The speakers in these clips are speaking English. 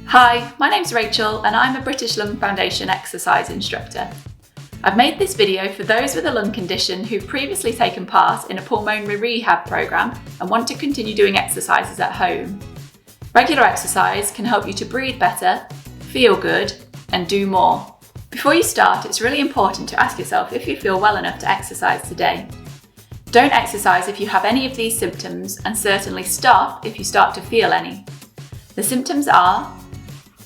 Hi, my name's Rachel and I'm a British Lung Foundation exercise instructor. I've made this video for those with a lung condition who've previously taken part in a pulmonary rehab programme and want to continue doing exercises at home. Regular exercise can help you to breathe better, feel good and do more. Before you start, it's really important to ask yourself if you feel well enough to exercise today. Don't exercise if you have any of these symptoms, and certainly stop if you start to feel any. The symptoms are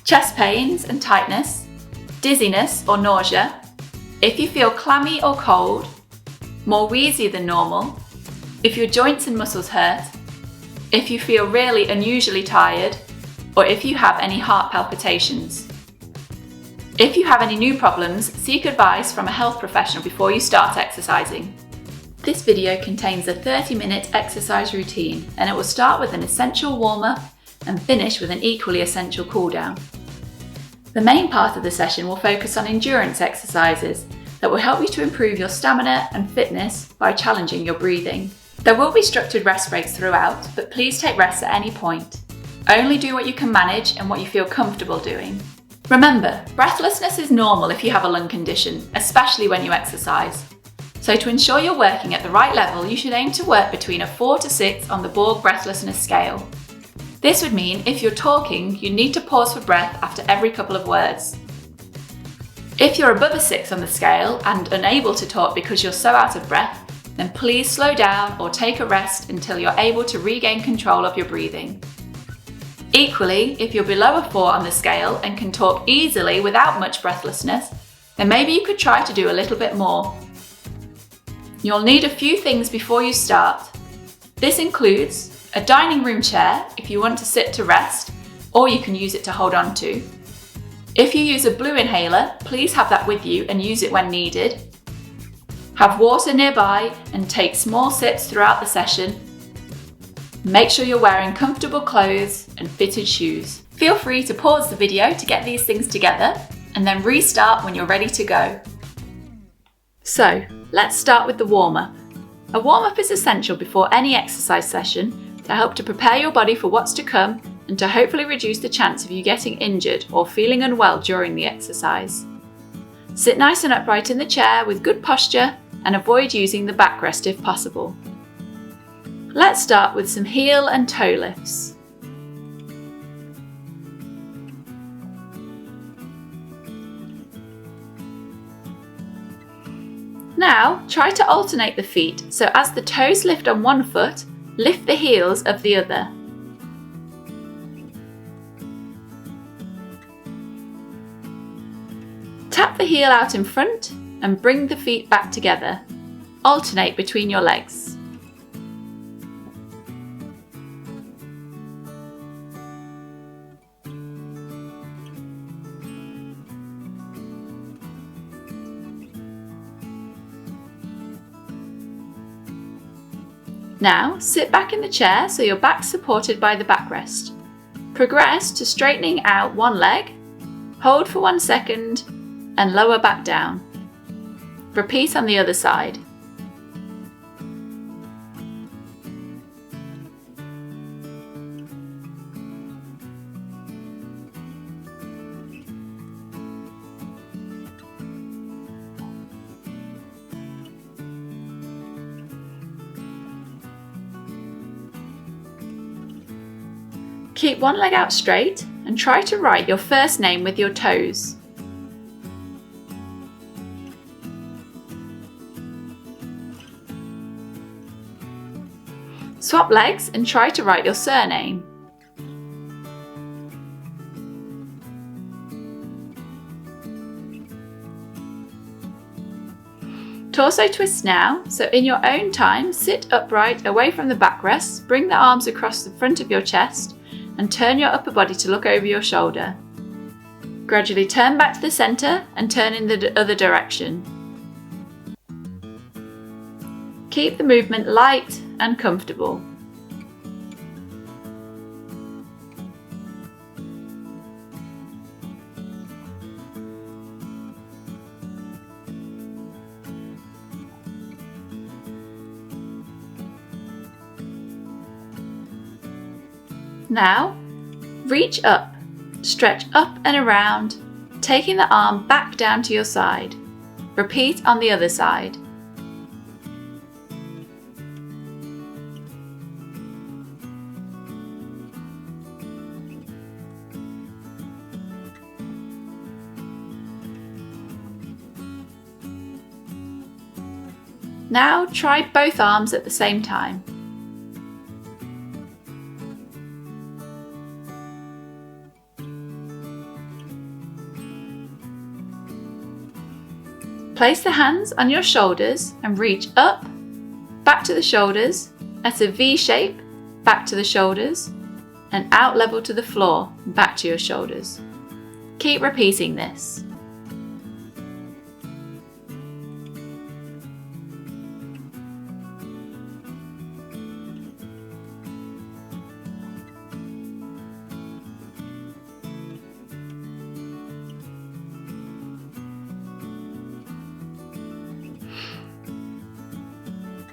chest pains and tightness, dizziness or nausea, if you feel clammy or cold, more wheezy than normal, if your joints and muscles hurt, if you feel really unusually tired, or if you have any heart palpitations. If you have any new problems, seek advice from a health professional before you start exercising. This video contains a 30-minute exercise routine, and it will start with an essential warm-up and finish with an equally essential cool-down. The main part of the session will focus on endurance exercises that will help you to improve your stamina and fitness by challenging your breathing. There will be structured rest breaks throughout, but please take rest at any point. Only do what you can manage and what you feel comfortable doing. Remember, breathlessness is normal if you have a lung condition, especially when you exercise. So to ensure you're working at the right level, you should aim to work between a 4 to 6 on the Borg breathlessness scale. This would mean if you're talking, you need to pause for breath after every couple of words. If you're above a 6 on the scale and unable to talk because you're so out of breath, then please slow down or take a rest until you're able to regain control of your breathing. Equally, if you're below a 4 on the scale and can talk easily without much breathlessness, then maybe you could try to do a little bit more. You'll need a few things before you start. This includes a dining room chair if you want to sit to rest, or you can use it to hold on to. If you use a blue inhaler, please have that with you and use it when needed. Have water nearby and take small sips throughout the session. Make sure you're wearing comfortable clothes and fitted shoes. Feel free to pause the video to get these things together and then restart when you're ready to go. So, let's start with the warm-up. A warm-up is essential before any exercise session to help to prepare your body for what's to come and to hopefully reduce the chance of you getting injured or feeling unwell during the exercise. Sit nice and upright in the chair with good posture and avoid using the backrest if possible. Let's start with some heel and toe lifts. Now, try to alternate the feet, so as the toes lift on one foot, lift the heels of the other. Tap the heel out in front and bring the feet back together. Alternate between your legs. Now, sit back in the chair so your back's supported by the backrest. Progress to straightening out one leg, hold for 1 second, and lower back down. Repeat on the other side. Keep one leg out straight and try to write your first name with your toes. Swap legs and try to write your surname. Torso twist now, so in your own time, sit upright away from the backrest, bring the arms across the front of your chest and turn your upper body to look over your shoulder. Gradually turn back to the centre and turn in the other direction. Keep the movement light and comfortable. Now, reach up Stretch up and around, taking the arm back down to your side. Repeat on the other side. Now try both arms at the same time. Place the hands on your shoulders and reach up, back to the shoulders, at a V shape, back to the shoulders, and out level to the floor, back to your shoulders. Keep repeating this.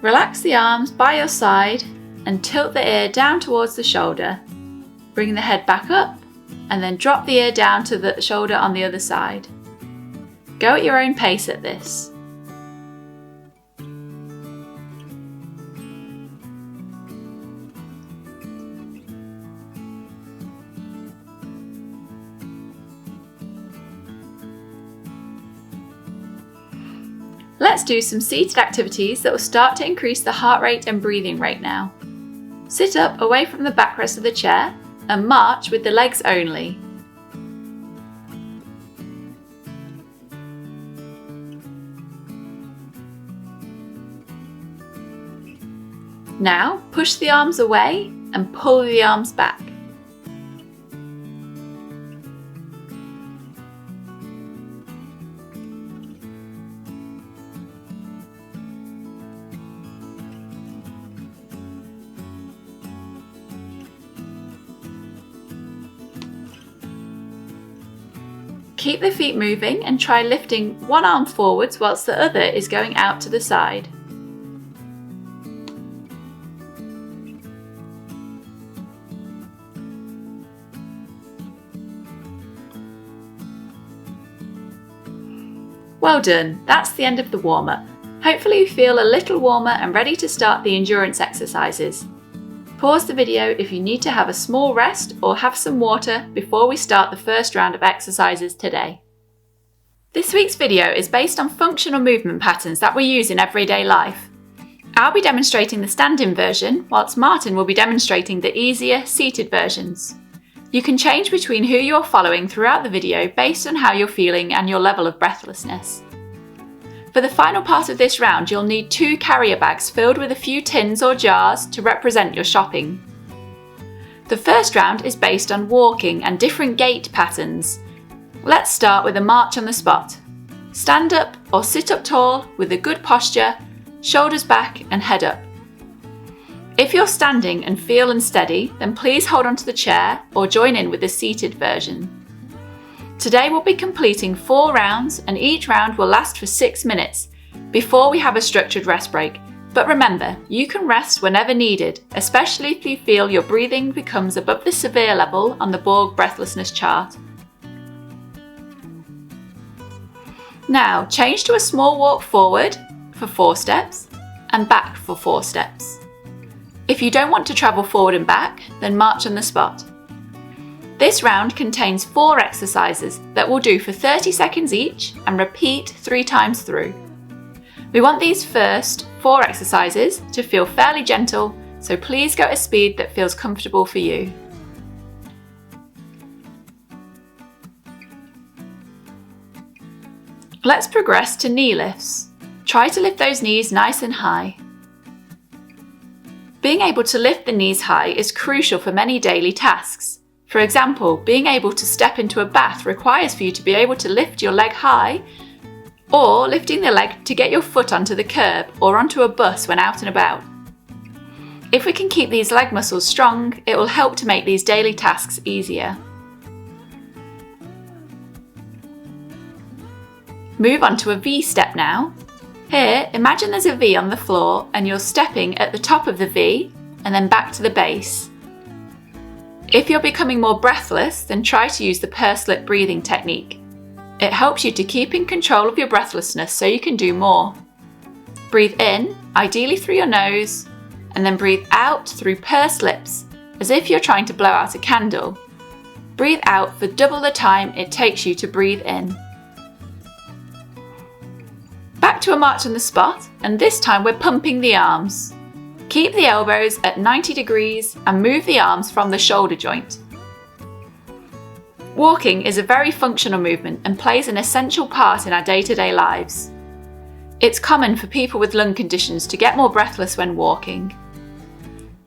Relax the arms by your side and tilt the ear down towards the shoulder. Bring the head back up and then drop the ear down to the shoulder on the other side. Go at your own pace at this. Let's do some seated activities that will start to increase the heart rate and breathing rate now. Sit up away from the backrest of the chair and march with the legs only. Now push the arms away and pull the arms back. Keep the feet moving and try lifting one arm forwards whilst the other is going out to the side. Well done, that's the end of the warm-up. Hopefully you feel a little warmer and ready to start the endurance exercises. Pause the video if you need to have a small rest or have some water before we start the first round of exercises today. This week's video is based on functional movement patterns that we use in everyday life. I'll be demonstrating the standing version, whilst Martin will be demonstrating the easier seated versions. You can change between who you're following throughout the video based on how you're feeling and your level of breathlessness. For the final part of this round, you'll need 2 carrier bags filled with a few tins or jars to represent your shopping. The first round is based on walking and different gait patterns. Let's start with a march on the spot. Stand up or sit up tall with a good posture, shoulders back and head up. If you're standing and feel unsteady, then please hold onto the chair or join in with the seated version. Today we'll be completing 4 rounds and each round will last for 6 minutes before we have a structured rest break. But remember, you can rest whenever needed, especially if you feel your breathing becomes above the severe level on the Borg breathlessness chart. Now change to a small walk forward for 4 steps and back for 4 steps. If you don't want to travel forward and back, then march on the spot. This round contains 4 exercises that we'll do for 30 seconds each and repeat 3 times through. We want these first 4 exercises to feel fairly gentle, so please go at a speed that feels comfortable for you. Let's progress to knee lifts. Try to lift those knees nice and high. Being able to lift the knees high is crucial for many daily tasks. For example, being able to step into a bath requires for you to be able to lift your leg high, or lifting the leg to get your foot onto the curb or onto a bus when out and about. If we can keep these leg muscles strong, it will help to make these daily tasks easier. Move on to a V step now. Here, imagine there's a V on the floor and you're stepping at the top of the V and then back to the base. If you're becoming more breathless, then try to use the pursed lip breathing technique. It helps you to keep in control of your breathlessness so you can do more. Breathe in, ideally through your nose, and then breathe out through pursed lips, as if you're trying to blow out a candle. Breathe out for double the time it takes you to breathe in. Back to a march on the spot, and this time we're pumping the arms. Keep the elbows at 90 degrees and move the arms from the shoulder joint. Walking is a very functional movement and plays an essential part in our day-to-day lives. It's common for people with lung conditions to get more breathless when walking.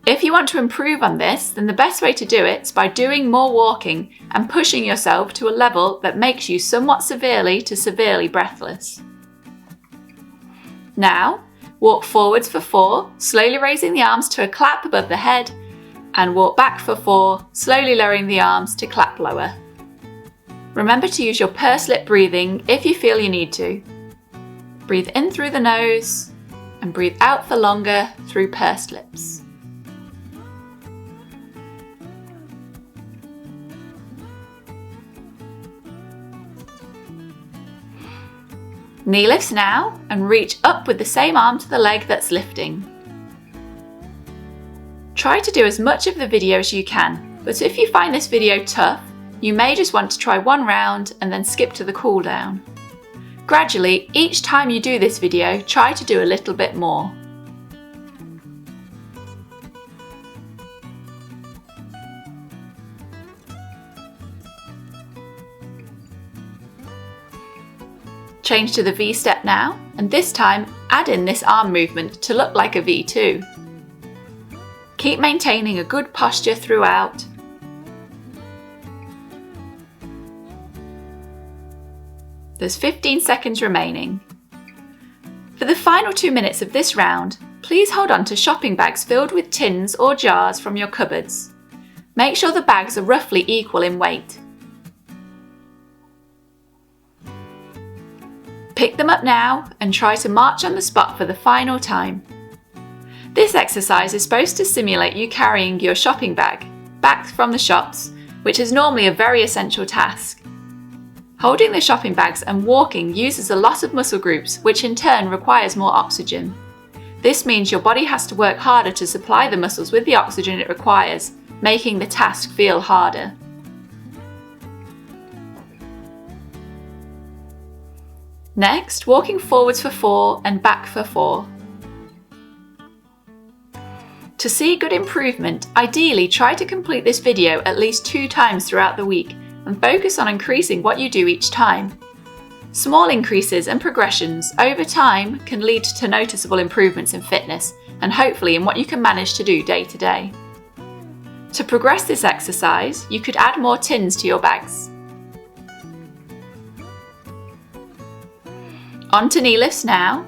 If you want to improve on this, then the best way to do it is by doing more walking and pushing yourself to a level that makes you somewhat severely to severely breathless. Now, walk forwards for 4, slowly raising the arms to a clap above the head, and walk back for 4, slowly lowering the arms to clap lower. Remember to use your pursed lip breathing if you feel you need to. Breathe in through the nose and breathe out for longer through pursed lips. Knee lifts now and reach up with the same arm to the leg that's lifting. Try to do as much of the video as you can, but if you find this video tough, you may just want to try one round and then skip to the cool down. Gradually, each time you do this video, try to do a little bit more. Change to the V step now, and this time add in this arm movement to look like a V too. Keep maintaining a good posture throughout. There's 15 seconds remaining. For the final 2 minutes of this round, please hold on to shopping bags filled with tins or jars from your cupboards. Make sure the bags are roughly equal in weight. Pick them up now and try to march on the spot for the final time. This exercise is supposed to simulate you carrying your shopping bag back from the shops, which is normally a very essential task. Holding the shopping bags and walking uses a lot of muscle groups, which in turn requires more oxygen. This means your body has to work harder to supply the muscles with the oxygen it requires, making the task feel harder. Next, walking forwards for 4 and back for 4. To see good improvement, ideally try to complete this video at least 2 times throughout the week and focus on increasing what you do each time. Small increases and progressions over time can lead to noticeable improvements in fitness and hopefully in what you can manage to do day to day. To progress this exercise, you could add more tins to your bags. On to knee lifts now.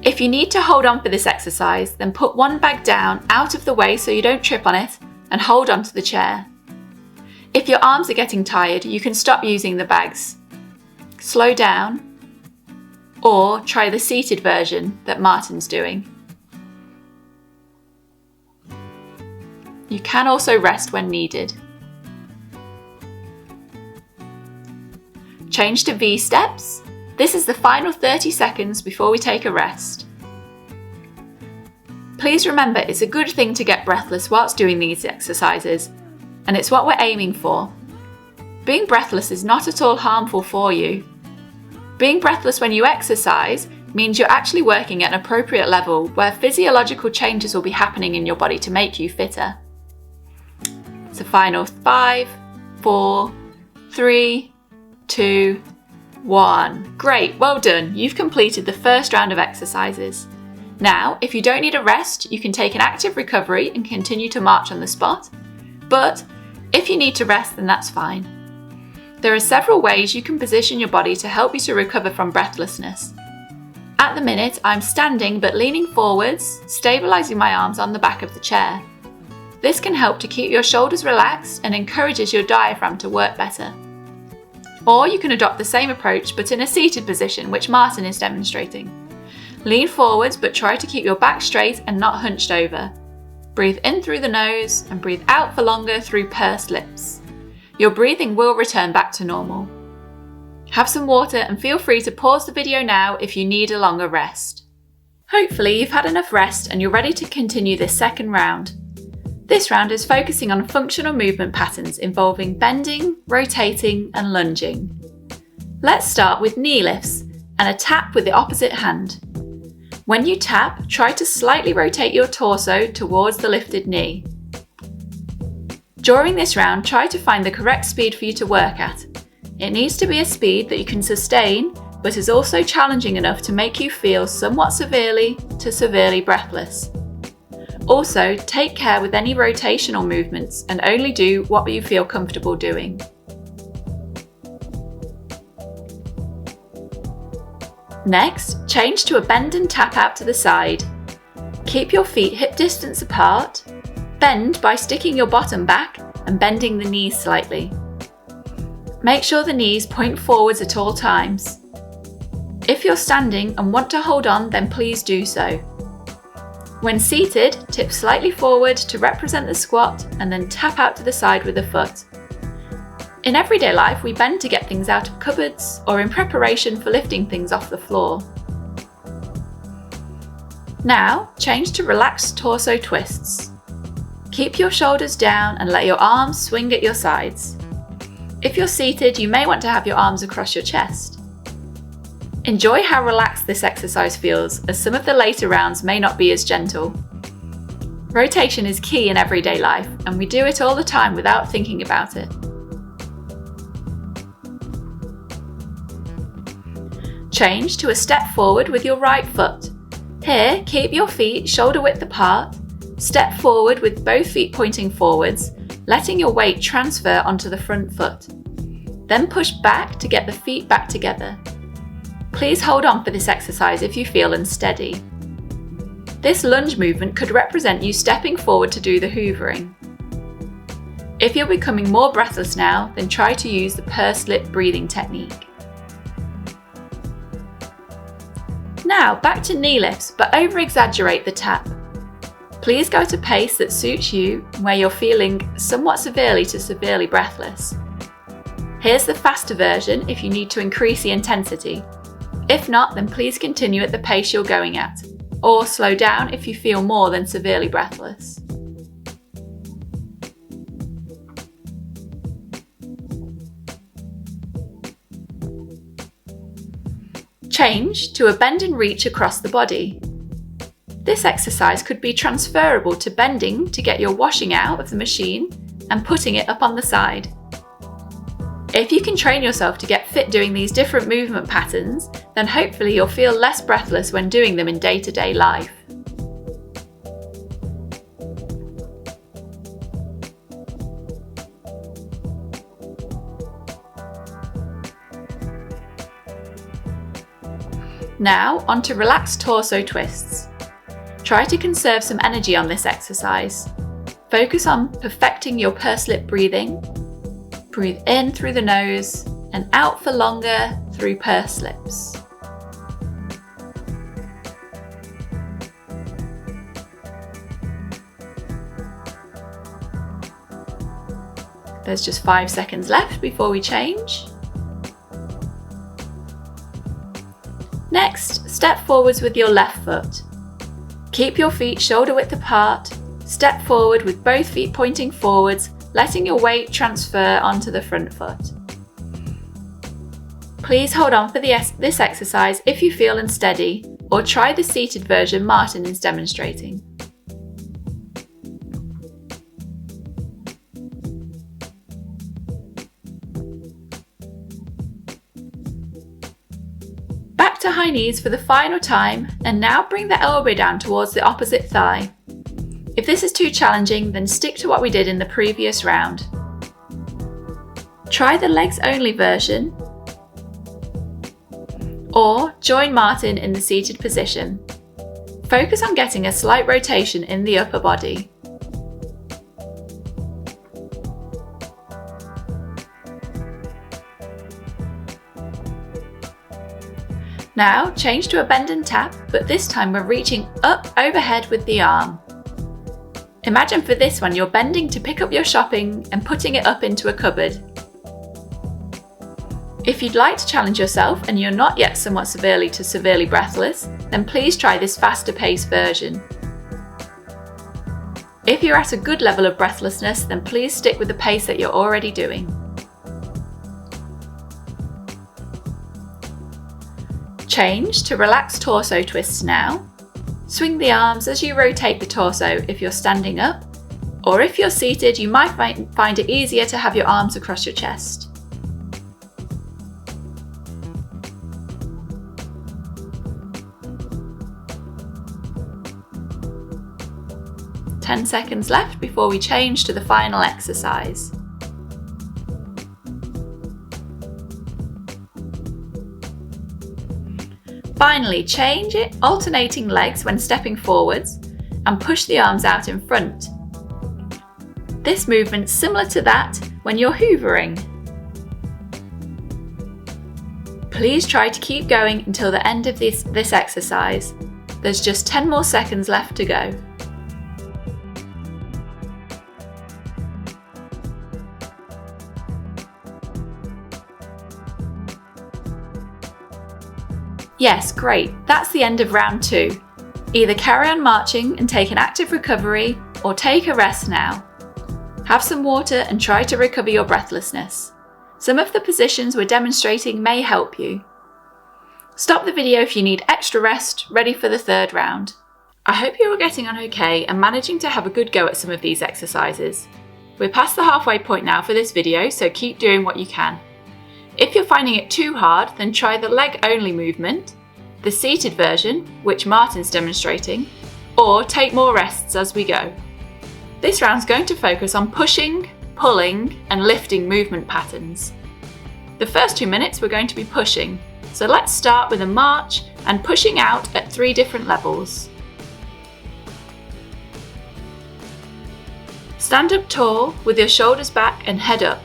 If you need to hold on for this exercise, then put one bag down out of the way so you don't trip on it and hold on to the chair. If your arms are getting tired, you can stop using the bags. Slow down or try the seated version that Martin's doing. You can also rest when needed. Change to V steps. This is the final 30 seconds before we take a rest. Please remember it's a good thing to get breathless whilst doing these exercises, and it's what we're aiming for. Being breathless is not at all harmful for you. Being breathless when you exercise means you're actually working at an appropriate level where physiological changes will be happening in your body to make you fitter. So final 5, 4, 3, 2, 1. Great, well done. You've completed the first round of exercises. Now, if you don't need a rest, you can take an active recovery and continue to march on the spot. But if you need to rest, then that's fine. There are several ways you can position your body to help you to recover from breathlessness. At the minute, I'm standing but leaning forwards, stabilising my arms on the back of the chair. This can help to keep your shoulders relaxed and encourages your diaphragm to work better. Or you can adopt the same approach but in a seated position, which Martin is demonstrating. Lean forwards but try to keep your back straight and not hunched over. Breathe in through the nose and breathe out for longer through pursed lips. Your breathing will return back to normal. Have some water and feel free to pause the video now if you need a longer rest. Hopefully you've had enough rest and you're ready to continue this second round. This round is focusing on functional movement patterns involving bending, rotating and lunging. Let's start with knee lifts and a tap with the opposite hand. When you tap, try to slightly rotate your torso towards the lifted knee. During this round, try to find the correct speed for you to work at. It needs to be a speed that you can sustain, but is also challenging enough to make you feel somewhat severely to severely breathless. Also, take care with any rotational movements and only do what you feel comfortable doing. Next, change to a bend and tap out to the side. Keep your feet hip distance apart. Bend by sticking your bottom back and bending the knees slightly. Make sure the knees point forwards at all times. If you're standing and want to hold on, then please do so. When seated, tip slightly forward to represent the squat and then tap out to the side with the foot. In everyday life, we bend to get things out of cupboards or in preparation for lifting things off the floor. Now, change to relaxed torso twists. Keep your shoulders down and let your arms swing at your sides. If you're seated, you may want to have your arms across your chest. Enjoy how relaxed this exercise feels, as some of the later rounds may not be as gentle. Rotation is key in everyday life, and we do it all the time without thinking about it. Change to a step forward with your right foot. Here, keep your feet shoulder width apart. Step forward with both feet pointing forwards, letting your weight transfer onto the front foot. Then push back to get the feet back together. Please hold on for this exercise if you feel unsteady. This lunge movement could represent you stepping forward to do the hoovering. If you're becoming more breathless now, then try to use the pursed lip breathing technique. Now back to knee lifts, but over-exaggerate the tap. Please go at a pace that suits you, where you're feeling somewhat severely to severely breathless. Here's the faster version if you need to increase the intensity. If not, then please continue at the pace you're going at, or slow down if you feel more than severely breathless. Change to a bend and reach across the body. This exercise could be transferable to bending to get your washing out of the machine and putting it up on the side. If you can train yourself to get fit doing these different movement patterns, then hopefully you'll feel less breathless when doing them in day-to-day life. Now, onto relaxed torso twists. Try to conserve some energy on this exercise. Focus on perfecting your pursed lip breathing. Breathe in through the nose and out for longer through pursed lips. There's just 5 seconds left before we change. Next, step forwards with your left foot. Keep your feet shoulder width apart. Step forward with both feet pointing forwards, letting your weight transfer onto the front foot. Please hold on for this exercise if you feel unsteady, or try the seated version Martin is demonstrating. Back to high knees for the final time, and now bring the elbow down towards the opposite thigh. If this is too challenging, then stick to what we did in the previous round. Try the legs only version, or join Martin in the seated position. Focus on getting a slight rotation in the upper body. Now change to a bend and tap, but this time we're reaching up overhead with the arm. Imagine for this one you're bending to pick up your shopping and putting it up into a cupboard. If you'd like to challenge yourself and you're not yet somewhat severely to severely breathless, then please try this faster paced version. If you're at a good level of breathlessness, then please stick with the pace that you're already doing. Change to relaxed torso twists now. Swing the arms as you rotate the torso if you're standing up, or if you're seated, you might find it easier to have your arms across your chest. "10 seconds left before we change to the final exercise. Finally, change it, alternating legs when stepping forwards, and push the arms out in front. This movement's similar to that when you're hoovering. Please try to keep going until the end of this exercise. There's just 10 more seconds left to go. Yes, great, that's the end of round 2. Either carry on marching and take an active recovery, or take a rest now. Have some water and try to recover your breathlessness. Some of the positions we're demonstrating may help you. Stop the video if you need extra rest, ready for the 3rd round. I hope you're all getting on okay and managing to have a good go at some of these exercises. We're past the halfway point now for this video, so keep doing what you can. If you're finding it too hard, then try the leg-only movement, the seated version, which Martin's demonstrating, or take more rests as we go. This round's going to focus on pushing, pulling, and lifting movement patterns. The first 2 minutes we're going to be pushing, so let's start with a march and pushing out at 3 different levels. Stand up tall with your shoulders back and head up.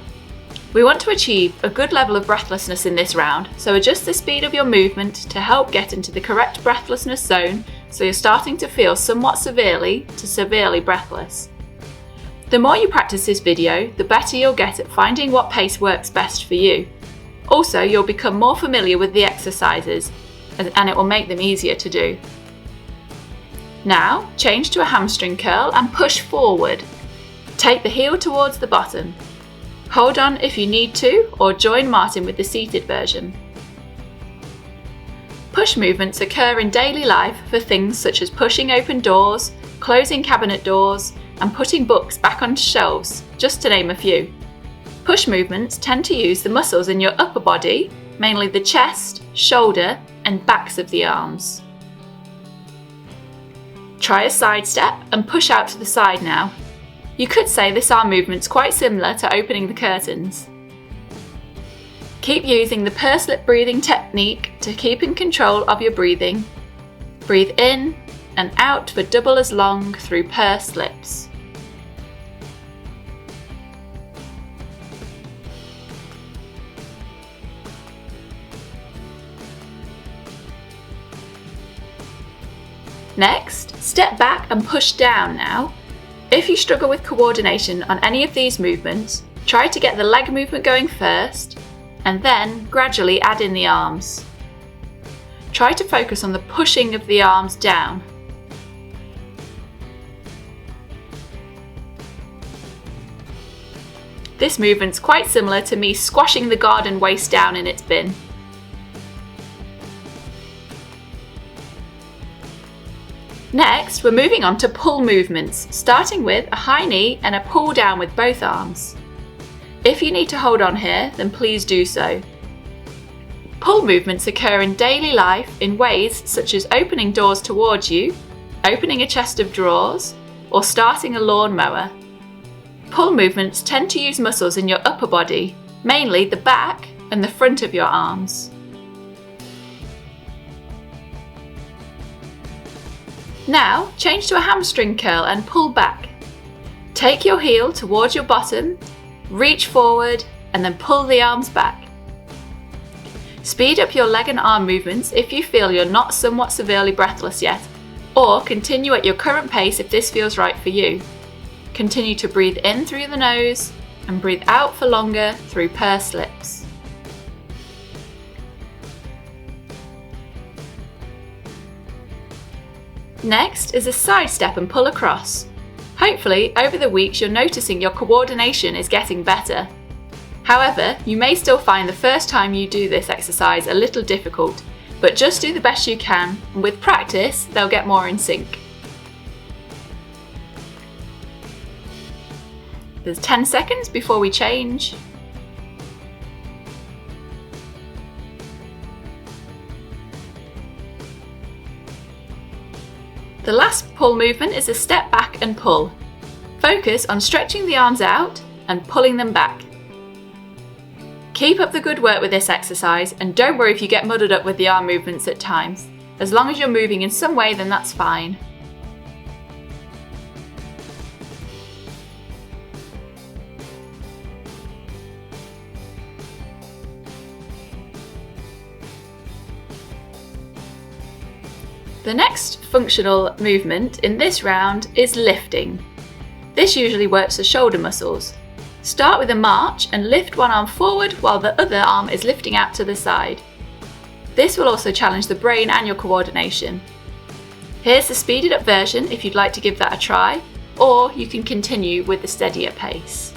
We want to achieve a good level of breathlessness in this round, so adjust the speed of your movement to help get into the correct breathlessness zone so you're starting to feel somewhat severely to severely breathless. The more you practice this video, the better you'll get at finding what pace works best for you. Also, you'll become more familiar with the exercises and it will make them easier to do. Now, change to a hamstring curl and push forward. Take the heel towards the bottom. Hold on if you need to, or join Martin with the seated version. Push movements occur in daily life for things such as pushing open doors, closing cabinet doors, and putting books back onto shelves, just to name a few. Push movements tend to use the muscles in your upper body, mainly the chest, shoulder, and backs of the arms. Try a side step and push out to the side now. You could say this arm movement's quite similar to opening the curtains. Keep using the pursed lip breathing technique to keep in control of your breathing. Breathe in and out for double as long through pursed lips. Next, step back and push down now. If you struggle with coordination on any of these movements, try to get the leg movement going first, and then gradually add in the arms. Try to focus on the pushing of the arms down. This movement's quite similar to me squashing the garden waste down in its bin. Next, we're moving on to pull movements, starting with a high knee and a pull down with both arms. If you need to hold on here, then please do so. Pull movements occur in daily life in ways such as opening doors towards you, opening a chest of drawers, or starting a lawnmower. Pull movements tend to use muscles in your upper body, mainly the back and the front of your arms. Now, change to a hamstring curl and pull back. Take your heel towards your bottom, reach forward, and then pull the arms back. Speed up your leg and arm movements if you feel you're not somewhat severely breathless yet, or continue at your current pace if this feels right for you. Continue to breathe in through the nose and breathe out for longer through pursed lips. Next is a side step and pull across. Hopefully, over the weeks you're noticing your coordination is getting better. However, you may still find the first time you do this exercise a little difficult, but just do the best you can, and with practice, they'll get more in sync. There's 10 seconds before we change. The last pull movement is a step back and pull. Focus on stretching the arms out and pulling them back. Keep up the good work with this exercise and don't worry if you get muddled up with the arm movements at times. As long as you're moving in some way, then that's fine. The next functional movement in this round is lifting. This usually works the shoulder muscles. Start with a march and lift one arm forward while the other arm is lifting out to the side. This will also challenge the brain and your coordination. Here's the speeded up version if you'd like to give that a try, or you can continue with the steadier pace.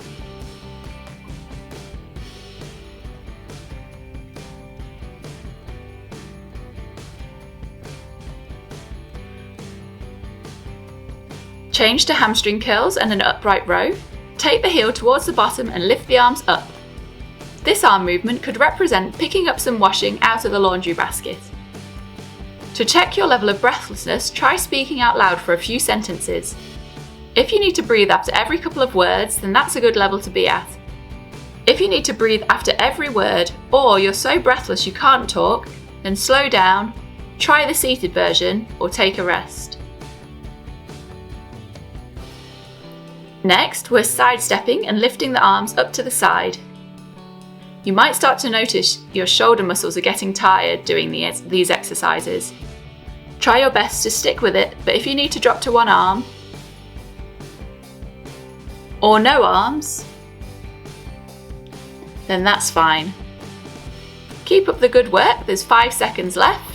Change to hamstring curls and an upright row. Take the heel towards the bottom and lift the arms up. This arm movement could represent picking up some washing out of the laundry basket. To check your level of breathlessness, try speaking out loud for a few sentences. If you need to breathe after every couple of words, then that's a good level to be at. If you need to breathe after every word, or you're so breathless you can't talk, then slow down, try the seated version, or take a rest. Next, we're sidestepping and lifting the arms up to the side. You might start to notice your shoulder muscles are getting tired doing these exercises. Try your best to stick with it, but if you need to drop to one arm, or no arms, then that's fine. Keep up the good work, there's 5 seconds left.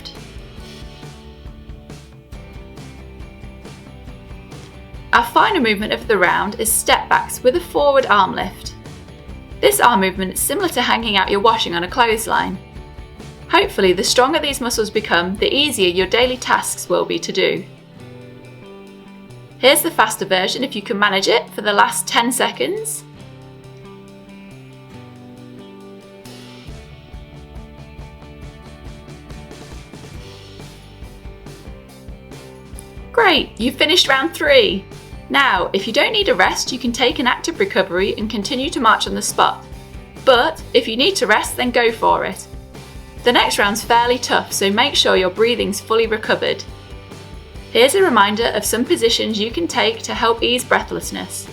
Our final movement of the round is step backs with a forward arm lift. This arm movement is similar to hanging out your washing on a clothesline. Hopefully, the stronger these muscles become, the easier your daily tasks will be to do. Here's the faster version if you can manage it for the last 10 seconds. Great, you've finished round 3. Now, if you don't need a rest, you can take an active recovery and continue to march on the spot. But if you need to rest, then go for it. The next round's fairly tough, so make sure your breathing's fully recovered. Here's a reminder of some positions you can take to help ease breathlessness.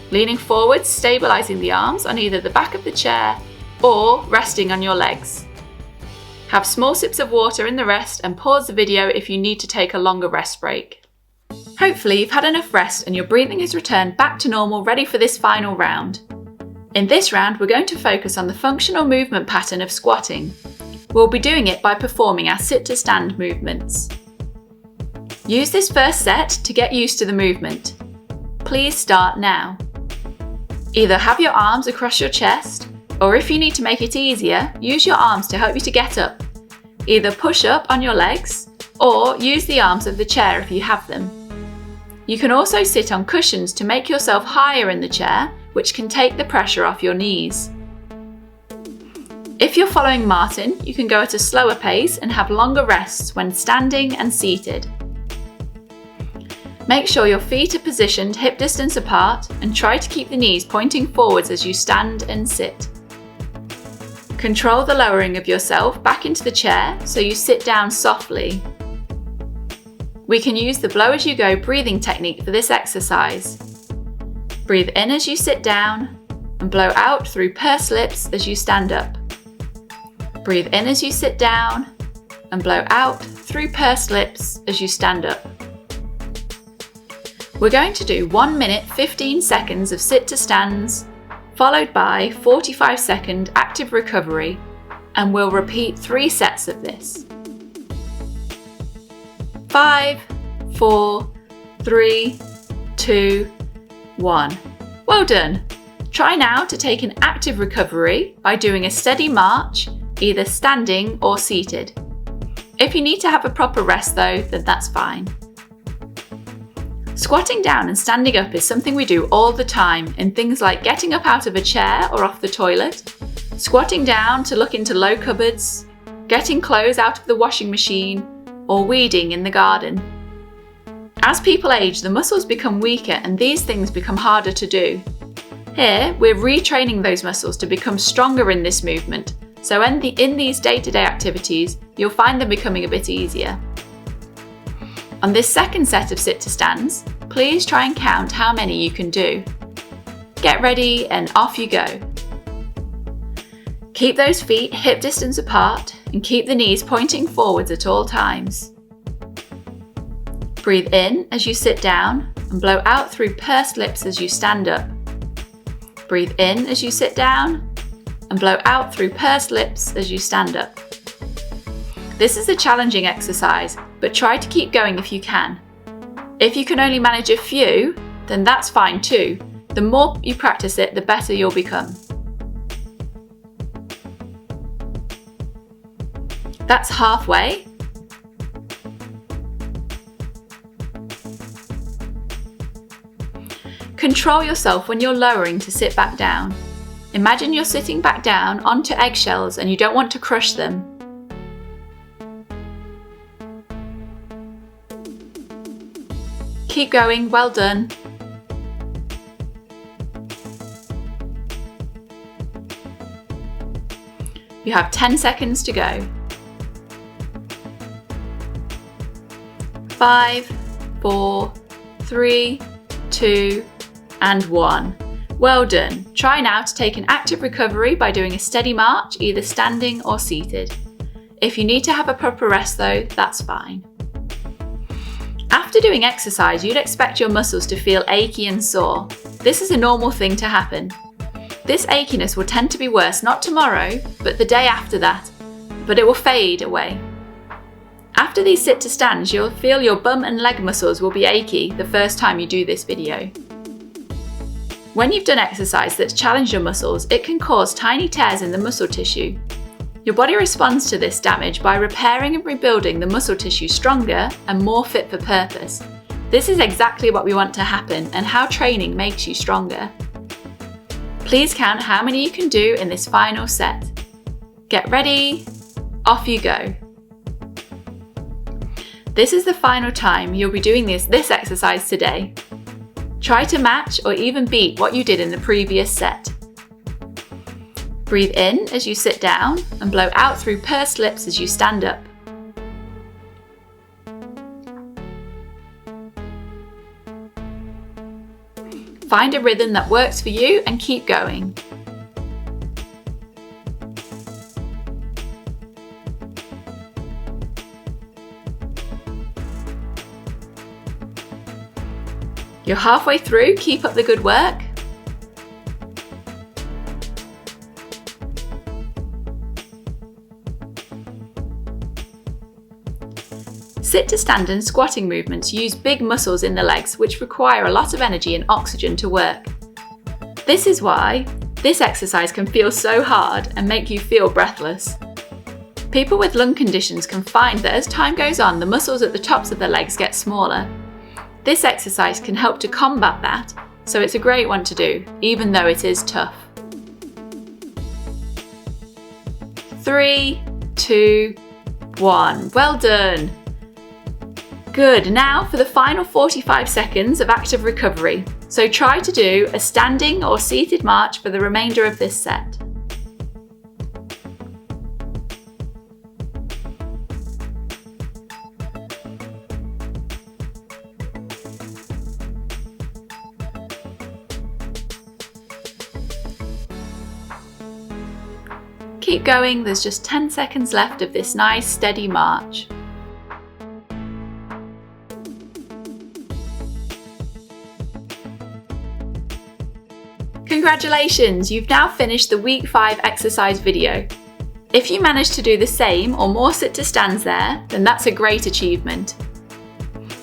Leaning forward, stabilising the arms on either the back of the chair or resting on your legs. Have small sips of water in the rest and pause the video if you need to take a longer rest break. Hopefully you've had enough rest and your breathing has returned back to normal, ready for this final round. In this round, we're going to focus on the functional movement pattern of squatting. We'll be doing it by performing our sit to stand movements. Use this first set to get used to the movement. Please start now. Either have your arms across your chest, or if you need to make it easier, use your arms to help you to get up. Either push up on your legs, or use the arms of the chair if you have them. You can also sit on cushions to make yourself higher in the chair, which can take the pressure off your knees. If you're following Martin, you can go at a slower pace and have longer rests when standing and seated. Make sure your feet are positioned hip distance apart and try to keep the knees pointing forwards as you stand and sit. Control the lowering of yourself back into the chair so you sit down softly. We can use the blow as you go breathing technique for this exercise. Breathe in as you sit down and blow out through pursed lips as you stand up. Breathe in as you sit down and blow out through pursed lips as you stand up. We're going to do 1 minute 15 seconds of sit to stands, followed by 45-second active recovery, and we'll repeat 3 sets of this. 5, 4, 3, 2, 1. Well done! Try now to take an active recovery by doing a steady march, either standing or seated. If you need to have a proper rest though, then that's fine. Squatting down and standing up is something we do all the time in things like getting up out of a chair or off the toilet, squatting down to look into low cupboards, getting clothes out of the washing machine, or weeding in the garden. As people age, the muscles become weaker and these things become harder to do. Here, we're retraining those muscles to become stronger in this movement, so in these day-to-day activities, you'll find them becoming a bit easier. On this second set of sit to stands, please try and count how many you can do. Get ready and off you go. Keep those feet hip distance apart and keep the knees pointing forwards at all times. Breathe in as you sit down and blow out through pursed lips as you stand up. Breathe in as you sit down and blow out through pursed lips as you stand up. This is a challenging exercise, but try to keep going if you can. If you can only manage a few, then that's fine too. The more you practice it, the better you'll become. That's halfway. Control yourself when you're lowering to sit back down. Imagine you're sitting back down onto eggshells and you don't want to crush them. Keep going, well done. You have 10 seconds to go. 5, 4, 3, 2, and 1. Well done. Try now to take an active recovery by doing a steady march, either standing or seated. If you need to have a proper rest though, that's fine. After doing exercise, you'd expect your muscles to feel achy and sore. This is a normal thing to happen. This achiness will tend to be worse not tomorrow, but the day after that, but it will fade away. After these sit to stands, you'll feel your bum and leg muscles will be achy the first time you do this video. When you've done exercise that's challenged your muscles, it can cause tiny tears in the muscle tissue. Your body responds to this damage by repairing and rebuilding the muscle tissue stronger and more fit for purpose. This is exactly what we want to happen and how training makes you stronger. Please count how many you can do in this final set. Get ready, off you go. This is the final time you'll be doing this exercise today. Try to match or even beat what you did in the previous set. Breathe in as you sit down and blow out through pursed lips as you stand up. Find a rhythm that works for you and keep going. You're halfway through, keep up the good work. Sit to stand and squatting movements use big muscles in the legs which require a lot of energy and oxygen to work. This is why this exercise can feel so hard and make you feel breathless. People with lung conditions can find that as time goes on, the muscles at the tops of the legs get smaller. This exercise can help to combat that, so it's a great one to do, even though it is tough. 3, 2, 1. Well done. Good, now for the final 45 seconds of active recovery. So try to do a standing or seated march for the remainder of this set. Keep going, there's just 10 seconds left of this nice steady march. Congratulations, you've now finished the week 5 exercise video. If you managed to do the same or more sit to stands there, then that's a great achievement.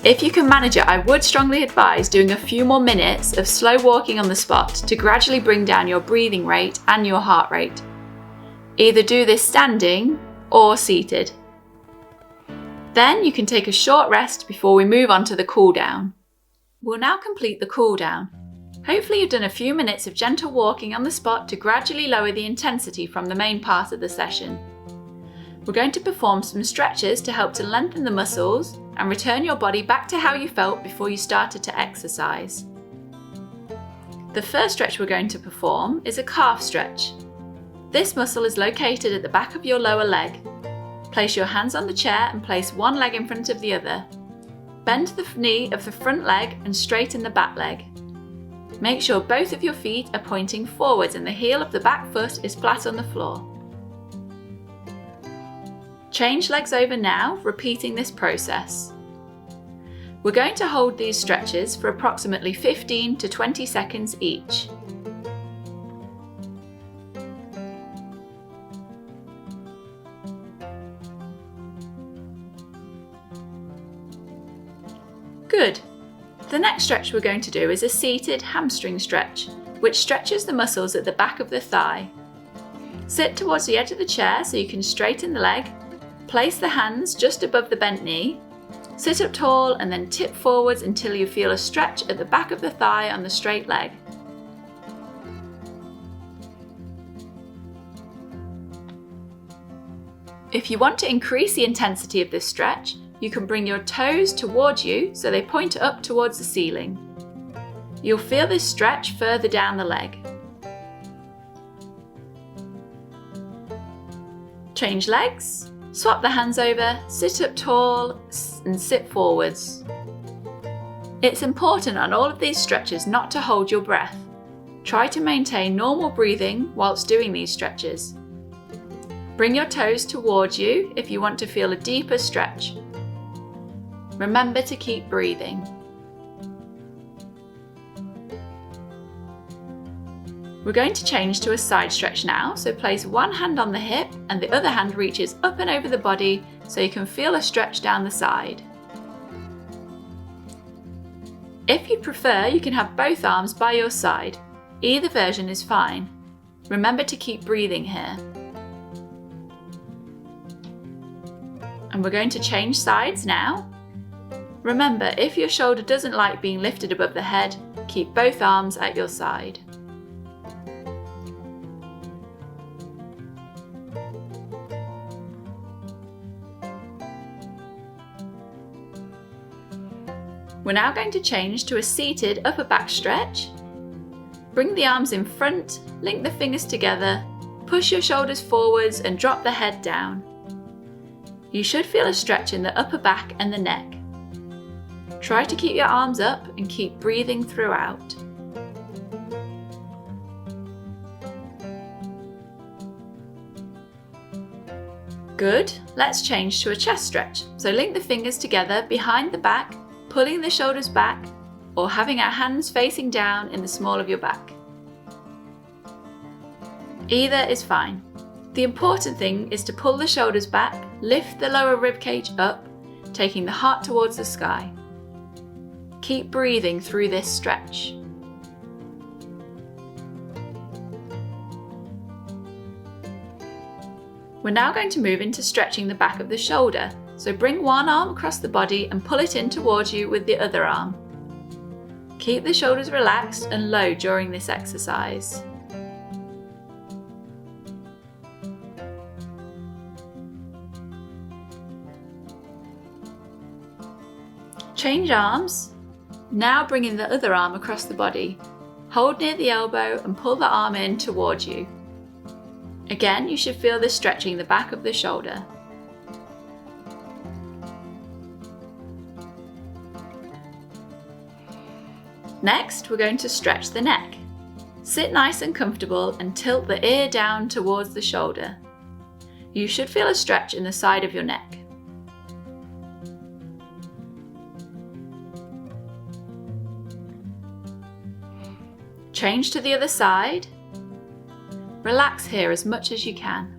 If you can manage it, I would strongly advise doing a few more minutes of slow walking on the spot to gradually bring down your breathing rate and your heart rate. Either do this standing or seated. Then you can take a short rest before we move on to the cool down. We'll now complete the cool down. Hopefully you've done a few minutes of gentle walking on the spot to gradually lower the intensity from the main part of the session. We're going to perform some stretches to help to lengthen the muscles and return your body back to how you felt before you started to exercise. The first stretch we're going to perform is a calf stretch. This muscle is located at the back of your lower leg. Place your hands on the chair and place one leg in front of the other. Bend the knee of the front leg and straighten the back leg. Make sure both of your feet are pointing forwards and the heel of the back foot is flat on the floor. Change legs over now, repeating this process. We're going to hold these stretches for approximately 15 to 20 seconds each. Good. The next stretch we're going to do is a seated hamstring stretch, which stretches the muscles at the back of the thigh. Sit towards the edge of the chair so you can straighten the leg. Place the hands just above the bent knee. Sit up tall and then tip forwards until you feel a stretch at the back of the thigh on the straight leg. If you want to increase the intensity of this stretch, you can bring your toes towards you so they point up towards the ceiling. You'll feel this stretch further down the leg. Change legs, swap the hands over, sit up tall and sit forwards. It's important on all of these stretches not to hold your breath. Try to maintain normal breathing whilst doing these stretches. Bring your toes towards you if you want to feel a deeper stretch. Remember to keep breathing. We're going to change to a side stretch now, so place one hand on the hip and the other hand reaches up and over the body so you can feel a stretch down the side. If you prefer, you can have both arms by your side. Either version is fine. Remember to keep breathing here. And we're going to change sides now. Remember, if your shoulder doesn't like being lifted above the head, keep both arms at your side. We're now going to change to a seated upper back stretch. Bring the arms in front, link the fingers together, push your shoulders forwards and drop the head down. You should feel a stretch in the upper back and the neck. Try to keep your arms up and keep breathing throughout. Good, let's change to a chest stretch. So link the fingers together behind the back, pulling the shoulders back, or having our hands facing down in the small of your back. Either is fine. The important thing is to pull the shoulders back, lift the lower ribcage up, taking the heart towards the sky. Keep breathing through this stretch. We're now going to move into stretching the back of the shoulder, so bring one arm across the body and pull it in towards you with the other arm. Keep the shoulders relaxed and low during this exercise. Change arms. Now bringing the other arm across the body. Hold near the elbow and pull the arm in towards you. Again, you should feel this stretching the back of the shoulder. Next, we're going to stretch the neck. Sit nice and comfortable and tilt the ear down towards the shoulder. You should feel a stretch in the side of your neck. Change to the other side. Relax here as much as you can.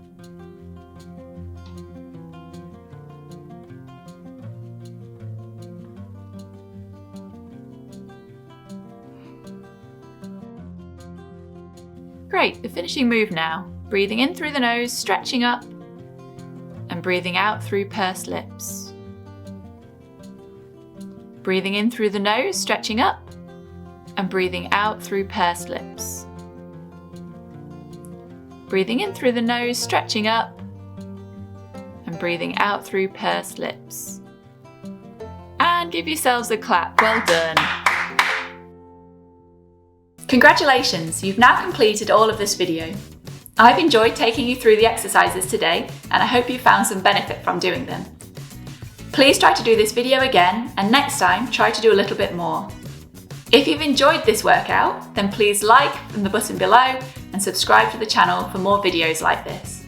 Great, the finishing move now. Breathing in through the nose, stretching up, and breathing out through pursed lips. Breathing in through the nose, stretching up, and breathing out through pursed lips. Breathing in through the nose, stretching up, and breathing out through pursed lips. And give yourselves a clap. Well done. Congratulations, you've now completed all of this video. I've enjoyed taking you through the exercises today, and I hope you found some benefit from doing them. Please try to do this video again, and next time try to do a little bit more. If you've enjoyed this workout, then please like the button below and subscribe to the channel for more videos like this.